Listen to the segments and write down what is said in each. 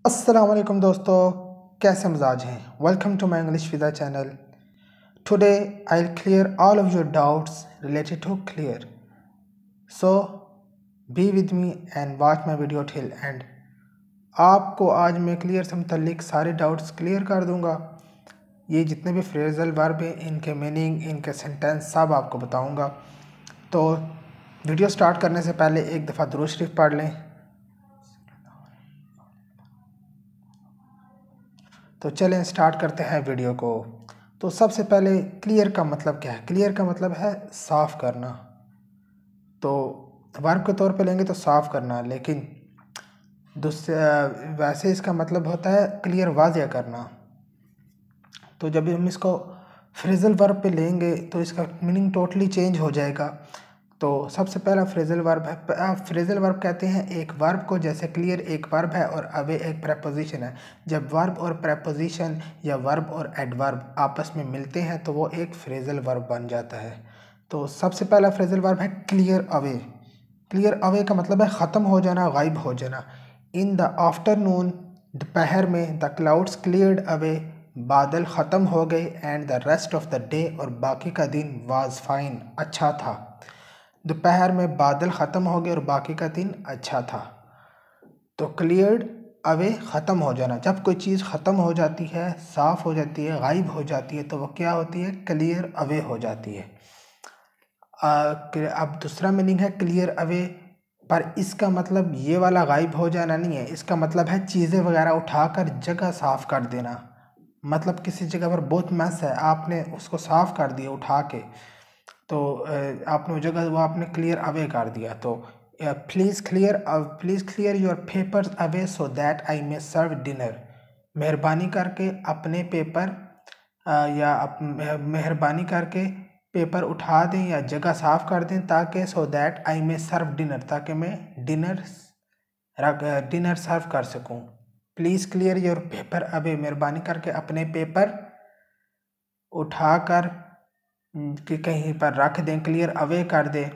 अस्सलाम वालेकुम दोस्तों, कैसे मिजाज हैं। वेलकम टू माई इंग्लिश विदा channel. Today I will clear all of your doubts related to clear, so be with me and watch my video till end. आपको आज मैं क्लियर से मुतल्लिक सारे डाउट्स क्लियर कर दूंगा। ये जितने भी फ्रेजल वर्ब हैं, इनके मीनिंग, इनके सेंटेंस सब आपको बताऊंगा। तो वीडियो स्टार्ट करने से पहले एक दफ़ा दुरूद शरीफ पढ़ लें। तो चलें स्टार्ट करते हैं वीडियो को। तो सबसे पहले क्लियर का मतलब क्या है। क्लियर का मतलब है साफ़ करना। तो वर्ब के तौर पे लेंगे तो साफ़ करना, लेकिन वैसे इसका मतलब होता है क्लियर वाज़िया करना। तो जब हम इसको फ्रेजल वर्ब पे लेंगे तो इसका मीनिंग टोटली चेंज हो जाएगा। तो सबसे पहला फ्रेजल वर्ब है। फ्रेजल वर्ब कहते हैं एक वर्ब को, जैसे क्लियर एक वर्ब है और अवे एक प्रेपोजिशन है। जब वर्ब और प्रेपोजिशन या वर्ब और एडवर्ब आपस में मिलते हैं तो वो एक फ्रेजल वर्ब बन जाता है। तो सबसे पहला फ्रेजल वर्ब है क्लियर अवे। क्लियर अवे का मतलब है ख़त्म हो जाना, गायब हो जाना। इन द आफ्टरनून, दोपहर में, द क्लाउड्स क्लियर्ड अवे, बादल ख़त्म हो गए, and the rest of the day, और बाकी का दिन, वाज फाइन, अच्छा था। दोपहर में बादल ख़त्म हो गए और बाकी का दिन अच्छा था। तो क्लियर्ड अवे ख़त्म हो जाना। जब कोई चीज़ ख़त्म हो जाती है, साफ़ हो जाती है, गायब हो जाती है, तो वो क्या होती है, क्लियर अवे हो जाती है। अब दूसरा मीनिंग है क्लियर अवे, पर इसका मतलब ये वाला गायब हो जाना नहीं है। इसका मतलब है चीज़ें वगैरह उठाकर जगह साफ़ कर देना। मतलब किसी जगह पर बहुत मैस है, आपने उसको साफ़ कर दिया उठा के, तो आपने वो जगह वो आपने क्लियर अवे कर दिया। तो please clear your papers away so that I may serve dinner. मेहरबानी करके अपने पेपर मेहरबानी करके पेपर उठा दें या जगह साफ़ कर दें, ताकि सो that I may serve dinner, ताकि मैं डिनर सर्व कर सकूं। Please clear your paper away, मेहरबानी करके अपने पेपर उठाकर कि कहीं पर रख दें, क्लियर अवे कर दें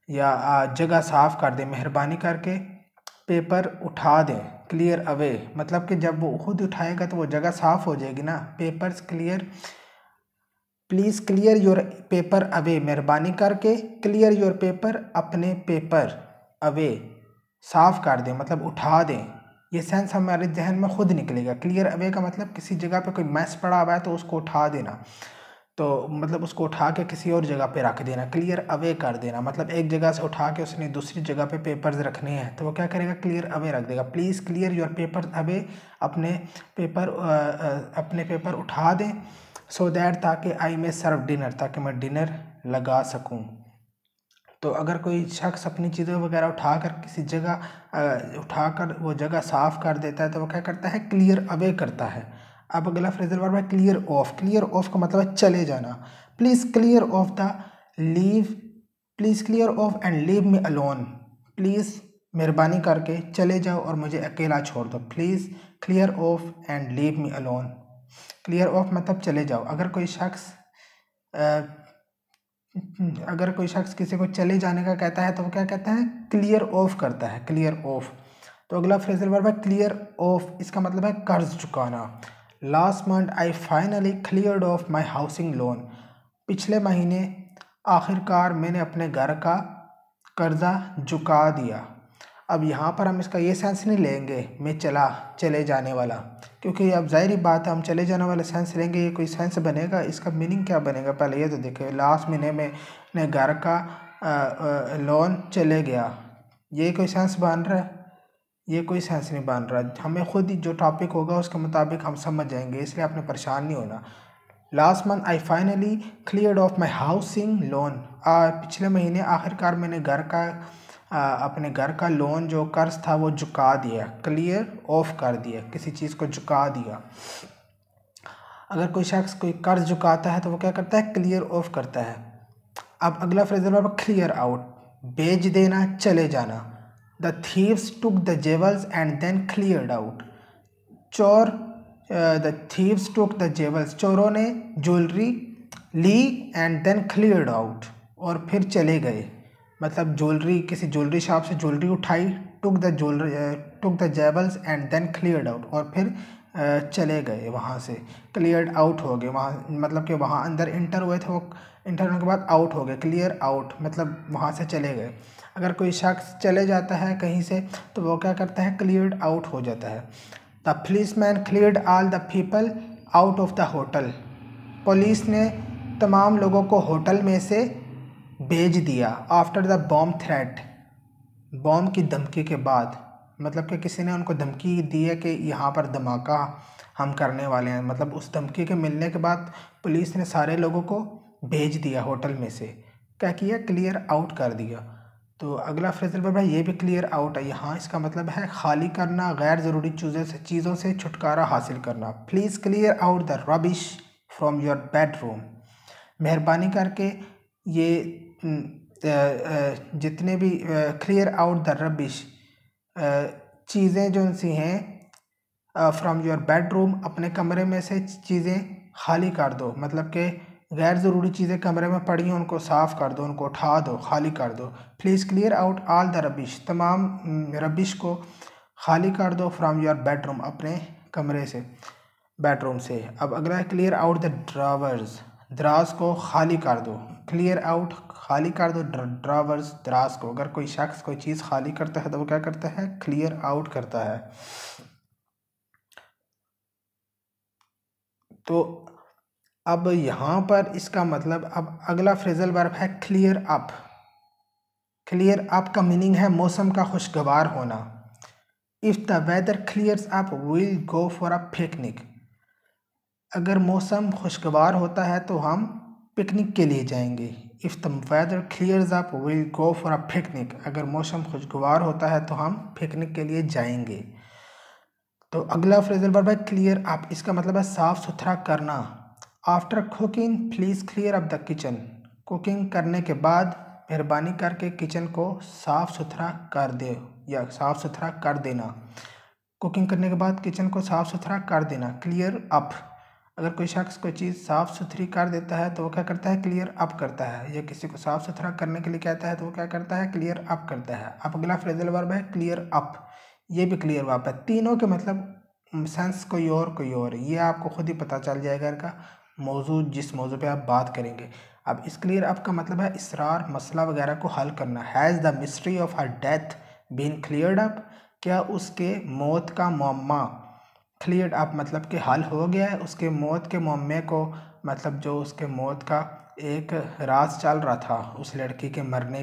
या जगह साफ़ कर दें। मेहरबानी करके पेपर उठा दें, क्लियर अवे मतलब कि जब वो खुद उठाएगा तो वो जगह साफ़ हो जाएगी ना। Papers clear, please clear your paper away, मेहरबानी करके क्लियर योर पेपर, अपने पेपर अवे साफ़ कर दें, मतलब उठा दें। ये सेंस हमारे जहन में खुद निकलेगा। क्लियर अवे का मतलब किसी जगह पे कोई मैस पड़ा हुआ है तो उसको उठा देना, तो मतलब उसको उठा के किसी और जगह पे रख देना, क्लियर अवे कर देना। मतलब एक जगह से उठा के उसने दूसरी जगह पे पेपर्स रखने हैं तो वो क्या करेगा, क्लियर अवे रख देगा। Please clear your papers away, अपने पेपर उठा दें, सो दैट, ताकि आई में सर्व डिनर, ताकि मैं डिनर लगा सकूं। तो अगर कोई शख्स अपनी चीज़ें वगैरह उठाकर किसी जगह उठाकर वो जगह साफ़ कर देता है तो वो क्या करता है, क्लियर अवे करता है। अब अगला फ्रेजल वर्ब है क्लियर ऑफ। क्लियर ऑफ का मतलब है चले जाना। Please clear of the leave, please clear of and leave me alone. Please मेहरबानी करके चले जाओ और मुझे अकेला छोड़ दो। Please clear of and leave me alone. Clear of मतलब चले जाओ। अगर कोई शख्स किसी को चले जाने का कहता है तो वो क्या कहता है, क्लियर ऑफ करता है, क्लियर ऑफ। तो अगला फ्रेजल वर्ब है क्लियर ऑफ, इसका मतलब है कर्ज चुकाना। Last month I finally cleared of my housing loan. पिछले महीने आखिरकार मैंने अपने घर का कर्जा चुका दिया। अब यहाँ पर हम इसका ये सेंस नहीं लेंगे मैं चले जाने वाला, क्योंकि अब ज़ाहिर बात है हम चले जाने वाला सेंस लेंगे, ये कोई सेंस बनेगा। इसका मीनिंग क्या बनेगा पहले ये तो देखिए। लास्ट महीने में ने घर का लोन चले गया, ये कोई सेंस बन रहा है? ये कोई सेंस नहीं बन रहा। हमें खुद ही जो टॉपिक होगा उसके मुताबिक हम समझ जाएंगे, इसलिए आपने परेशान नहीं होना। Last month I finally cleared of my housing loan. पिछले महीने आखिरकार मैंने अपने घर का लोन जो कर्ज था वो चुका दिया। क्लियर ऑफ कर दिया, किसी चीज़ को चुका दिया। अगर कोई शख्स कोई कर्ज चुकाता है तो वो क्या करता है, क्लियर ऑफ करता है। अब अगला फ्रेजल वर्ब क्लियर आउट, बेच देना, चले जाना। The thieves took the jewels and then cleared out. The thieves took the jewels, चोरों ने ज्वेलरी ली, एंड देन क्लियर्ड आउट, और फिर चले गए। मतलब ज्वेलरी, किसी ज्वेलरी शॉप से ज्वेलरी उठाई, took took the jewels and then cleared out, और फिर चले गए वहाँ से, क्लियर्ड आउट हो गए वहाँ, मतलब कि वहाँ अंदर इंटर हुए थे, वो इंटर होने के बाद आउट हो गए, क्लियर आउट मतलब वहाँ से चले गए। अगर कोई शख्स चले जाता है कहीं से तो वो क्या करता है, क्लियर्ड आउट हो जाता है। The policeman cleared all the people out of the hotel, police ने तमाम लोगों को होटल में से भेज दिया। After the bomb threat, bomb की धमकी के बाद, मतलब कि किसी ने उनको धमकी दी है कि यहाँ पर धमाका हम करने वाले हैं, मतलब उस धमकी के मिलने के बाद पुलिस ने सारे लोगों को भेज दिया होटल में से, क्या किया, क्लियर आउट कर दिया। तो अगला फ्रेजल वर्ब है, ये भी क्लियर आउट है। यहाँ इसका मतलब है खाली करना, गैर ज़रूरी चीज़ों से छुटकारा हासिल करना। Please clear out the rubbish from your bedroom, मेहरबानी करके ये जितने भी क्लियर आउट द रबिश चीज़ें जो सी हैं फ्रॉम योर बेडरूम, अपने कमरे में से चीज़ें खाली कर दो, मतलब कि गैर ज़रूरी चीज़ें कमरे में पड़ी हैं उनको साफ़ कर दो, उनको उठा दो, खाली कर दो। Please clear out all the rubbish, तमाम रबिश को खाली कर दो फ्रॉम योर बेडरूम, अपने कमरे से, बेडरूम से। अब अगला है क्लियर आउट द ड्रावर्स, दराज को खाली कर दो, क्लियर आउट खाली कर दो ड्रावर्स, दराज को। अगर कोई शख्स कोई चीज़ खाली करता है तो वो क्या करता है, क्लियर आउट करता है। तो अब यहाँ पर इसका मतलब, अब अगला फ्रेजल वर्ब है क्लियर अप। क्लियर अप का मीनिंग है मौसम का खुशगवार होना। If the weather clears up will go for a picnic, अगर मौसम खुशगवार होता है तो हम पिकनिक के लिए जाएंगे। If the weather clears up will go for a picnic, अगर मौसम खुशगवार होता है तो हम पिकनिक के लिए जाएंगे। तो अगला फ्रेजल वर्ब है क्लियर अप, इसका मतलब है साफ़ सुथरा करना। After cooking please clear up the kitchen, cooking करने के बाद मेहरबानी करके किचन को साफ़ सुथरा कर दे, या साफ़ सुथरा कर देना। कुकिंग करने के बाद किचन को साफ़ सुथरा कर देना, क्लियर अप। अगर कोई शख्स कोई चीज़ साफ़ सुथरी कर देता है तो वो क्या करता है, क्लियर अप करता है। या किसी को साफ़ सुथरा करने के लिए कहता है तो वो क्या करता है, क्लियर अप करता है। अब अगला फ्रेजल वर्ब है क्लियर अप, ये भी क्लियर वर्ब है। तीनों के मतलब सेंस कोई और, ये आपको खुद ही पता चल जाएगा इनका मौजू, जिस मौजू पे आप बात करेंगे। अब इस क्लियर अप का मतलब है इसरार, मसला वगैरह को हल करना। Has the mystery of her death been cleared up, क्या उसके मौत का मुअम्मा, क्लियर्ड अप मतलब कि हल हो गया है, उसके मौत के मुअम्मे को, मतलब जो उसके मौत का एक राज चल रहा था, उस लड़की के मरने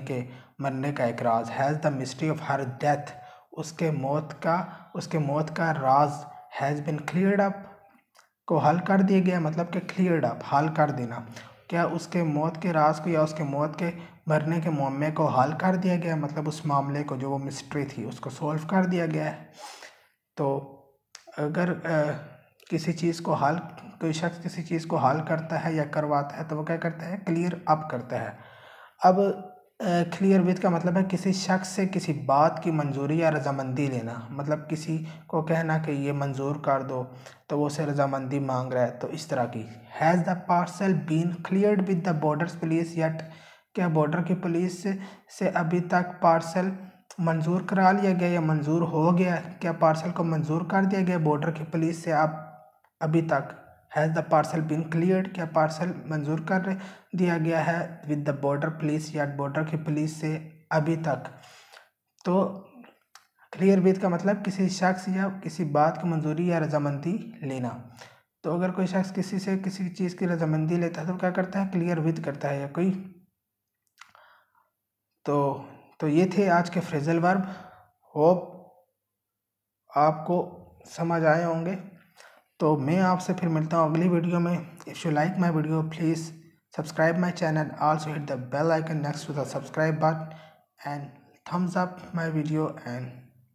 का एक राज। Has the mystery of her death, उसके मौत का राज, हैज़ बिन क्लियर्ड अप को हल कर दिया गया, मतलब कि क्लियर्ड अप हल कर देना। क्या उसके मौत के राज को या उसके मौत के मरने के मुअम्मे को हल कर दिया गया, मतलब उस मामले को जो वो मिस्ट्री थी उसको सॉल्व कर दिया गया है। तो अगर किसी चीज़ को हल, कोई शख्स किसी चीज़ को हल करता है या करवाता है तो वो क्या करता है, क्लियर अप करता है। अब क्लियर विद का मतलब है किसी शख्स से किसी बात की मंजूरी या रजामंदी लेना, मतलब किसी को कहना कि ये मंजूर कर दो तो वो उसे रजामंदी मांग रहा है, तो इस तरह की। Has the parcel been cleared with the borders police yet, क्या बॉर्डर की पुलिस से अभी तक पार्सल मंजूर करा लिया गया या मंजूर हो गया, क्या पार्सल को मंजूर कर दिया गया बॉर्डर की पुलिस से आप अभी तक। Has the parcel been cleared, क्या पार्सल मंजूर कर दिया गया है विद द बॉर्डर पुलिस या बॉर्डर की पुलिस से अभी तक। तो क्लियर विद का मतलब किसी शख्स या किसी बात की मंजूरी या रजामंदी लेना। तो अगर कोई शख्स किसी से किसी चीज़ की रजामंदी लेता है तो क्या करता है, क्लियर विद करता है। या कोई तो ये थे आज के फ्रेजल वर्ब। होप आपको समझ आए होंगे। तो मैं आपसे फिर मिलता हूँ अगली वीडियो में। If you like my video please subscribe my channel, also hit the bell icon next to the subscribe button and thumbs up my video and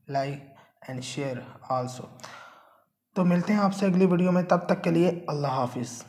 like and share also. तो मिलते हैं आपसे अगली वीडियो में, तब तक के लिए अल्लाह हाफिज़।